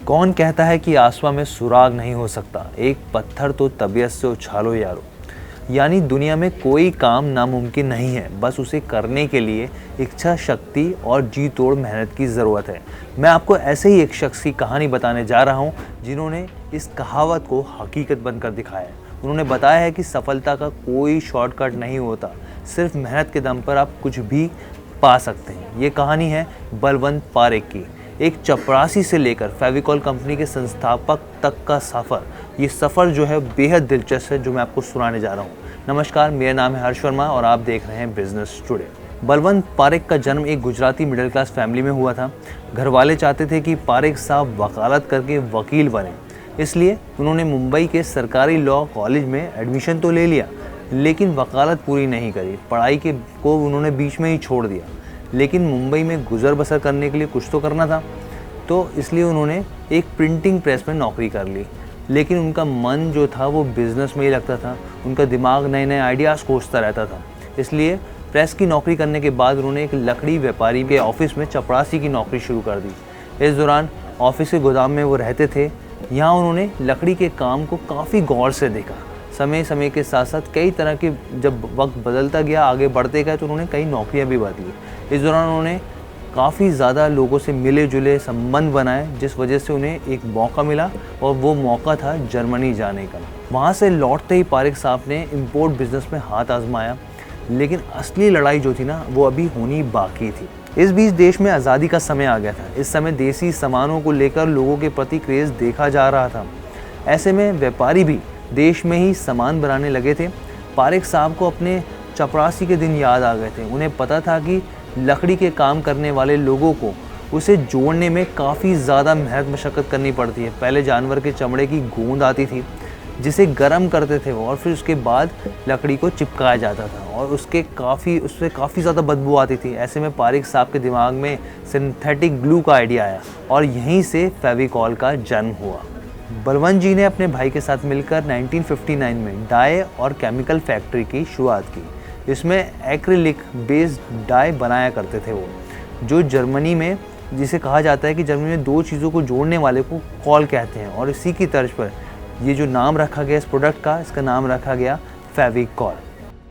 कौन कहता है कि आसमां में सुराग नहीं हो सकता, एक पत्थर तो तबीयत से उछालो यारो। यानी दुनिया में कोई काम नामुमकिन नहीं है, बस उसे करने के लिए इच्छा शक्ति और जी तोड़ मेहनत की ज़रूरत है। मैं आपको ऐसे ही एक शख्स की कहानी बताने जा रहा हूँ जिन्होंने इस कहावत को हकीकत बनकर दिखाया है। उन्होंने बताया है कि सफलता का कोई शॉर्टकट नहीं होता, सिर्फ मेहनत के दम पर आप कुछ भी पा सकते हैं। ये कहानी है बलवंत पारेख की, एक चपरासी से लेकर फेविकॉल कंपनी के संस्थापक तक का सफ़र। ये सफ़र जो है बेहद दिलचस्प है, जो मैं आपको सुनाने जा रहा हूँ। नमस्कार, मेरा नाम है हर्ष वर्मा और आप देख रहे हैं बिजनेस टुडे। बलवंत पारेख का जन्म एक गुजराती मिडिल क्लास फैमिली में हुआ था। घर वाले चाहते थे कि पारेख साहब वकालत करके वकील बने, इसलिए उन्होंने मुंबई के सरकारी लॉ कॉलेज में एडमिशन तो ले लिया, लेकिन वकालत पूरी नहीं करी। पढ़ाई को उन्होंने बीच में ही छोड़ दिया। लेकिन मुंबई में गुजर बसर करने के लिए कुछ तो करना था, तो इसलिए उन्होंने एक प्रिंटिंग प्रेस में नौकरी कर ली। लेकिन उनका मन जो था वो बिज़नेस में ही लगता था, उनका दिमाग नए नए आइडियाज़ खोजता रहता था। इसलिए प्रेस की नौकरी करने के बाद उन्होंने एक लकड़ी व्यापारी के ऑफिस में चपरासी की नौकरी शुरू कर दी। इस दौरान ऑफिस के गोदाम में वो रहते थे। यहाँ उन्होंने लकड़ी के काम को काफ़ी गौर से देखा। समय समय के साथ साथ कई तरह के, जब वक्त बदलता गया, आगे बढ़ते गए, तो उन्होंने कई नौकरियाँ भी बदली। इस दौरान उन्होंने काफ़ी ज़्यादा लोगों से मिले जुले संबंध बनाए, जिस वजह से उन्हें एक मौका मिला और वो मौका था जर्मनी जाने का। वहाँ से लौटते ही पारेख साहब ने इंपोर्ट बिजनेस में हाथ आजमाया, लेकिन असली लड़ाई जो थी ना, वो अभी होनी बाकी थी। इस बीच देश में आज़ादी का समय आ गया था। इस समय देसी सामानों को लेकर लोगों के प्रति क्रेज़ देखा जा रहा था। ऐसे में व्यापारी भी देश में ही सामान बनाने लगे थे। पारेख साहब को अपने चपरासी के दिन याद आ गए थे। उन्हें पता था कि लकड़ी के काम करने वाले लोगों को उसे जोड़ने में काफ़ी ज़्यादा मेहनत मशक्क़त करनी पड़ती है। पहले जानवर के चमड़े की गूंद आती थी, जिसे गर्म करते थे वो, और फिर उसके बाद लकड़ी को चिपकाया जाता था और उससे काफ़ी ज़्यादा बदबू आती थी। ऐसे में पारेख साहब के दिमाग में सिंथेटिक ग्लू का आइडिया आया और यहीं से फेविकॉल का जन्म हुआ। बलवंत जी ने अपने भाई के साथ मिलकर 1959 में डाई और केमिकल फैक्ट्री की शुरुआत की। इसमें एक्रिलिक बेस्ड डाई बनाया करते थे वो, जो जर्मनी में, जिसे कहा जाता है कि जर्मनी में दो चीज़ों को जोड़ने वाले को कॉल कहते हैं, और इसी की तर्ज पर ये जो नाम रखा गया इस प्रोडक्ट का, इसका नाम रखा गया फेविकॉल।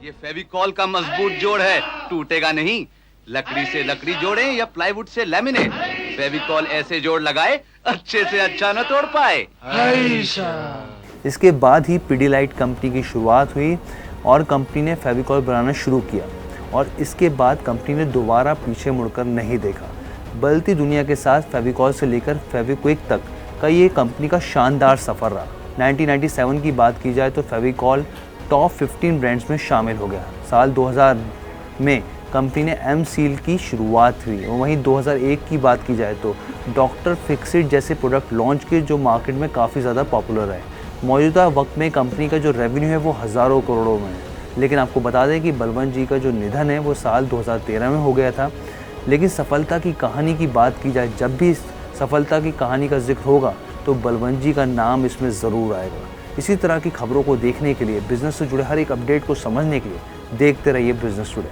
ये फेविकॉल का मजबूत जोड़ है, टूटेगा नहीं। लकड़ी से लकड़ी जोड़े या प्लाईवुड से लैमिनेट, फेविकॉल ऐसे जोड़ लगाए अच्छे से अच्छा न तोड़ पाए। इसके बाद ही पिडीलाइट कंपनी की शुरुआत हुई और कंपनी ने फेविकॉल बनाना शुरू किया, और इसके बाद कंपनी ने दोबारा पीछे मुड़कर नहीं देखा। बदलती दुनिया के साथ फेविकॉल से लेकर फेविक्विक तक का ये कंपनी का शानदार सफ़र रहा। 1997 की बात की जाए तो फेविकॉल टॉप 15 ब्रांड्स में शामिल हो गया। साल 2000 में कंपनी ने एम सील की शुरुआत हुई, और वहीं 2001 की बात की जाए तो डॉक्टर फिक्सिट जैसे प्रोडक्ट लॉन्च किए, जो मार्केट में काफ़ी ज़्यादा पॉपुलर है। मौजूदा वक्त में कंपनी का जो रेवेन्यू है वो हज़ारों करोड़ों में है। लेकिन आपको बता दें कि बलवंत जी का जो निधन है वो साल 2013 में हो गया था। लेकिन सफलता की कहानी की बात की जाए, जब भी सफलता की कहानी का जिक्र होगा तो बलवंत जी का नाम इसमें ज़रूर आएगा। इसी तरह की खबरों को देखने के लिए, बिज़नेस से जुड़े हर एक अपडेट को समझने के लिए देखते रहिए बिजनेस टुडे।